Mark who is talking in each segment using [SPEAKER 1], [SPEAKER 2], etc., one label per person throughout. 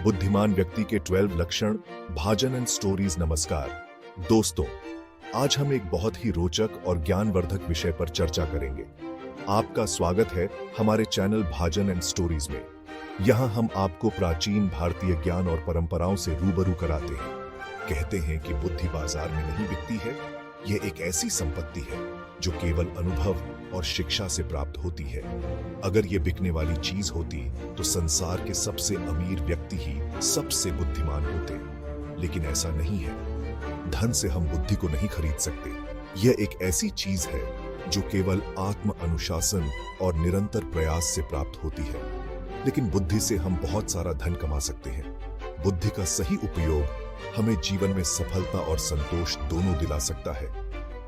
[SPEAKER 1] बुद्धिमान व्यक्ति के 12 लक्षण, भाजन एंड स्टोरीज। नमस्कार दोस्तों, आज हम एक बहुत ही रोचक और ज्ञानवर्धक विषय पर चर्चा करेंगे। आपका स्वागत है हमारे चैनल भाजन एंड स्टोरीज में। यहाँ हम आपको प्राचीन भारतीय ज्ञान और परंपराओं से रूबरू कराते हैं। कहते हैं कि बुद्धि बाजार में नहीं बिकती है, यह एक ऐसी संपत्ति है जो केवल अनुभव और शिक्षा से प्राप्त होती है। अगर ये बिकने वाली चीज होती तो संसार के सबसे अमीर व्यक्ति ही सबसे बुद्धिमान होते, लेकिन ऐसा नहीं है। धन से हम बुद्धि को नहीं खरीद सकते। यह एक ऐसी चीज है जो केवल आत्म अनुशासन और निरंतर प्रयास से प्राप्त होती है। लेकिन बुद्धि से हम बहुत सारा धन कमा सकते हैं। बुद्धि का सही उपयोग हमें जीवन में सफलता और संतोष दोनों दिला सकता है।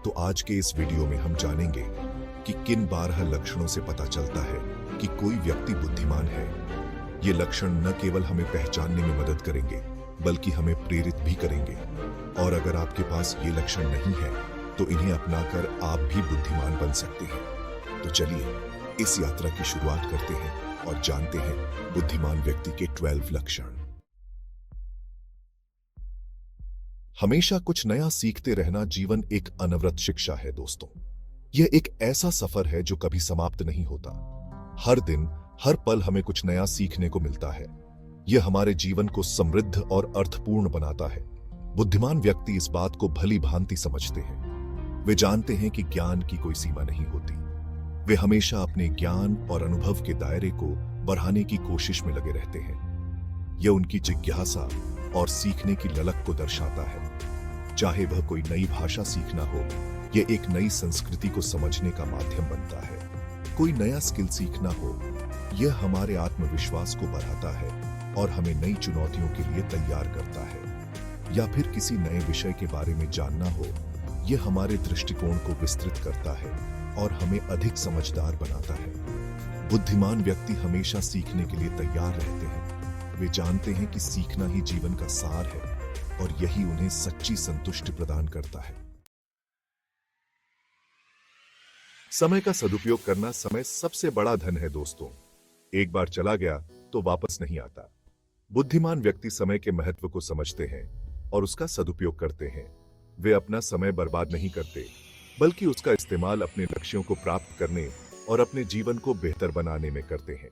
[SPEAKER 1] तो आज के इस वीडियो में हम जानेंगे कि किन 12 लक्षणों से पता चलता है कि कोई व्यक्ति बुद्धिमान है। ये लक्षण न केवल हमें पहचानने में मदद करेंगे, बल्कि हमें प्रेरित भी करेंगे। और अगर आपके पास ये लक्षण नहीं है, तो इन्हें अपनाकर आप भी बुद्धिमान बन सकते हैं। तो चलिए इस यात्रा की शुरुआत करते हैं और जानते हैं बुद्धिमान व्यक्ति के 12 लक्षण। हमेशा कुछ नया सीखते रहना जीवन एक अनवरत शिक्षा है दोस्तों। यह एक ऐसा सफर है जो कभी समाप्त नहीं होता। हर दिन, हर पल हमें कुछ नया सीखने को मिलता है। यह हमारे जीवन को समृद्ध और अर्थपूर्ण बनाता है। बुद्धिमान व्यक्ति इस बात को भली भांति समझते हैं। वे जानते हैं कि ज्ञान की कोई सीमा नहीं होती। वे हमेशा अपने ज्ञान और अनुभव के दायरे को बढ़ाने की कोशिश में लगे रहते हैं। यह उनकी जिज्ञासा और सीखने की ललक को दर्शाता है। चाहे वह कोई नई भाषा सीखना हो, यह एक नई संस्कृति को समझने का माध्यम बनता है। कोई नया स्किल सीखना हो, यह हमारे आत्मविश्वास को बढ़ाता है और हमें नई चुनौतियों के लिए तैयार करता है। या फिर किसी नए विषय के बारे में जानना हो, यह हमारे दृष्टिकोण को विस्तृत करता है और हमें अधिक समझदार बनाता है। बुद्धिमान व्यक्ति हमेशा सीखने के लिए तैयार रहते हैं। वे जानते हैं कि सीखना ही जीवन का सार है और यही उन्हें सच्ची संतुष्टि प्रदान करता है। समय का सदुपयोग करना समय सबसे बड़ा धन है दोस्तों। एक बार चला गया तो वापस नहीं आता। बुद्धिमान व्यक्ति समय के महत्व को समझते हैं और उसका सदुपयोग करते हैं। वे अपना समय बर्बाद नहीं करते, बल्कि उसका इस्तेमाल अपने लक्ष्यों को प्राप्त करने और अपने जीवन को बेहतर बनाने में करते हैं।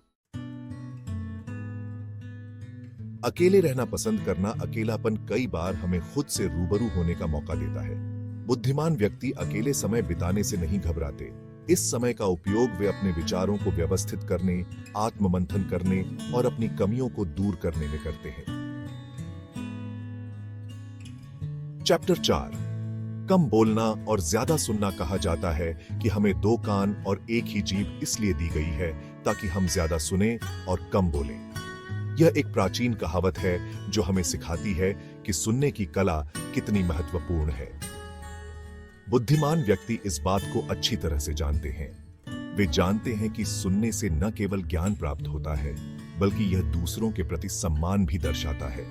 [SPEAKER 1] अकेले रहना पसंद करना अकेलापन कई बार हमें खुद से रूबरू होने का मौका देता है। बुद्धिमान व्यक्ति अकेले समय बिताने से नहीं घबराते। इस समय का उपयोग वे अपने विचारों को व्यवस्थित करने, आत्ममंथन करने और अपनी कमियों को दूर करने में करते हैं। चैप्टर 4, कम बोलना और ज्यादा सुनना। कहा जाता है कि हमें 2 कान और एक ही जीभ इसलिए दी गई है ताकि हम ज्यादा सुने और कम बोलें। यह एक प्राचीन कहावत है जो हमें सिखाती है कि सुनने की कला कितनी महत्वपूर्ण है। बुद्धिमान व्यक्ति इस बात को अच्छी तरह से जानते हैं। वे जानते हैं कि सुनने से न केवल ज्ञान प्राप्त होता है, बल्कि यह दूसरों के प्रति सम्मान भी दर्शाता है।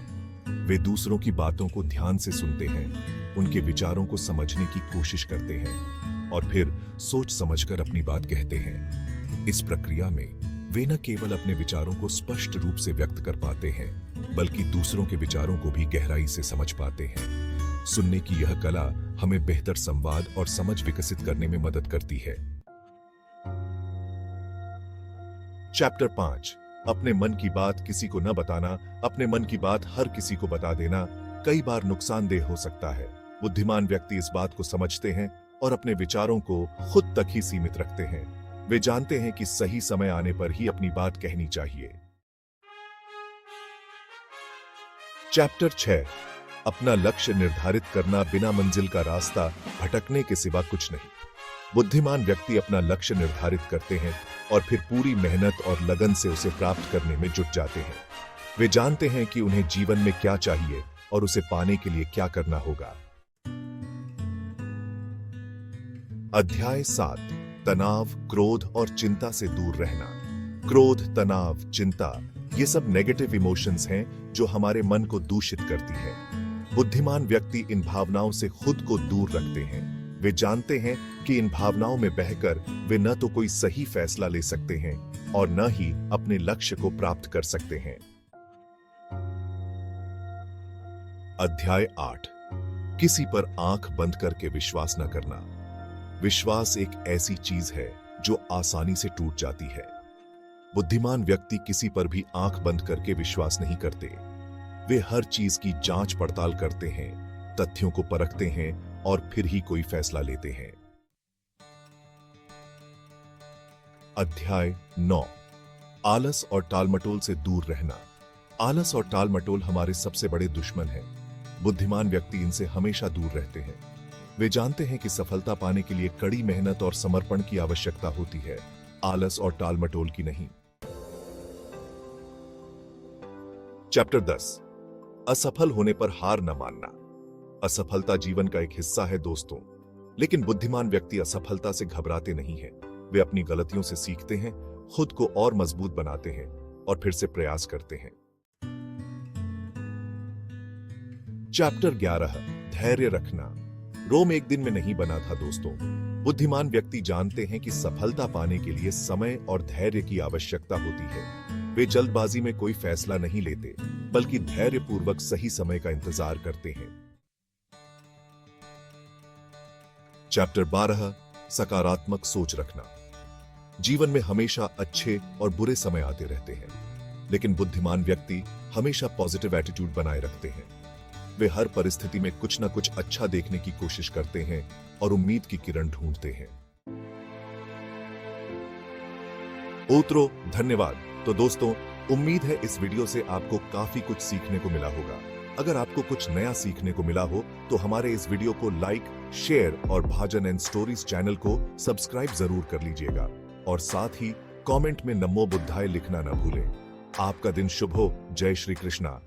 [SPEAKER 1] वे दूसरों की बातों को ध्यान से सुनते हैं, उनके विचारों को समझने की कोशिश करते हैं और फिर सोच समझकर अपनी बात कहते हैं। इस प्रक्रिया में वे न केवल अपने विचारों को स्पष्ट रूप से व्यक्त कर पाते हैं, बल्कि दूसरों के विचारों को भी गहराई से समझ पाते हैं। सुनने की यह कला हमें बेहतर संवाद और समझ विकसित करने में मदद करती है। चैप्टर 5, अपने मन की बात किसी को न बताना। अपने मन की बात हर किसी को बता देना कई बार नुकसानदेह हो सकता है। बुद्धिमान व्यक्ति इस बात को समझते हैं और अपने विचारों को खुद तक ही सीमित रखते हैं। वे जानते हैं कि सही समय आने पर ही अपनी बात कहनी चाहिए। चैप्टर 6, अपना लक्ष्य निर्धारित करना। बिना मंजिल का रास्ता भटकने के सिवा कुछ नहीं। बुद्धिमान व्यक्ति अपना लक्ष्य निर्धारित करते हैं और फिर पूरी मेहनत और लगन से उसे प्राप्त करने में जुट जाते हैं। वे जानते हैं कि उन्हें जीवन में क्या चाहिए और उसे पाने के लिए क्या करना होगा। अध्याय 7, तनाव, क्रोध और चिंता से दूर रहना। क्रोध, तनाव, चिंता, ये सब नेगेटिव इमोशंस हैं जो हमारे मन को दूषित करती हैं। बुद्धिमान व्यक्ति इन भावनाओं से खुद को दूर रखते हैं। वे जानते हैं कि इन भावनाओं में बहकर वे न तो कोई सही फैसला ले सकते हैं और न ही अपने लक्ष्य को प्राप्त कर सकते हैं। अध्याय 8। किसी पर आंख बंद करके विश्वास न करना। विश्वास एक ऐसी चीज है जो आसानी से टूट जाती है। बुद्धिमान व्यक्ति किसी पर भी आंख बंद करके विश्वास नहीं करते। वे हर चीज की जांच पड़ताल करते हैं, तथ्यों को परखते हैं और फिर ही कोई फैसला लेते हैं। अध्याय 9। आलस और टालमटोल से दूर रहना। आलस और टालमटोल हमारे सबसे बड़े दुश्मन हैं। बुद्धिमान व्यक्ति इनसे हमेशा दूर रहते हैं। वे जानते हैं कि सफलता पाने के लिए कड़ी मेहनत और समर्पण की आवश्यकता होती है, आलस और टालमटोल की नहीं। चैप्टर 10। असफल होने पर हार न मानना। असफलता जीवन का एक हिस्सा है दोस्तों, लेकिन बुद्धिमान व्यक्ति असफलता से घबराते नहीं हैं। वे अपनी गलतियों से सीखते हैं, खुद को और मजबूत बनाते हैं और फिर से प्रयास करते हैं। चैप्टर 11। धैर्य रखना। रोम एक दिन में नहीं बना था दोस्तों। बुद्धिमान व्यक्ति जानते हैं कि सफलता पाने के लिए समय और धैर्य की आवश्यकता होती है। वे जल्दबाजी में कोई फैसला नहीं लेते, बल्कि धैर्यपूर्वक सही समय का इंतजार करते हैं। चैप्टर 12। सकारात्मक सोच रखना। जीवन में हमेशा अच्छे और बुरे समय आते रहते हैं, लेकिन बुद्धिमान व्यक्ति हमेशा पॉजिटिव एटीट्यूड बनाए रखते हैं। वे हर परिस्थिति में कुछ न कुछ अच्छा देखने की कोशिश करते हैं और उम्मीद की किरण ढूंढते हैं। ओत्रो, धन्यवाद। तो दोस्तों, उम्मीद है इस वीडियो से आपको काफी कुछ सीखने को मिला होगा। अगर आपको कुछ नया सीखने को मिला हो तो हमारे इस वीडियो को लाइक, शेयर और भाजन एंड स्टोरीज चैनल को सब्सक्राइब जरूर कर लीजिएगा और साथ ही कमेंट में नमो बुद्धाय लिखना न भूलें। आपका दिन शुभ हो। जय श्री कृष्णा।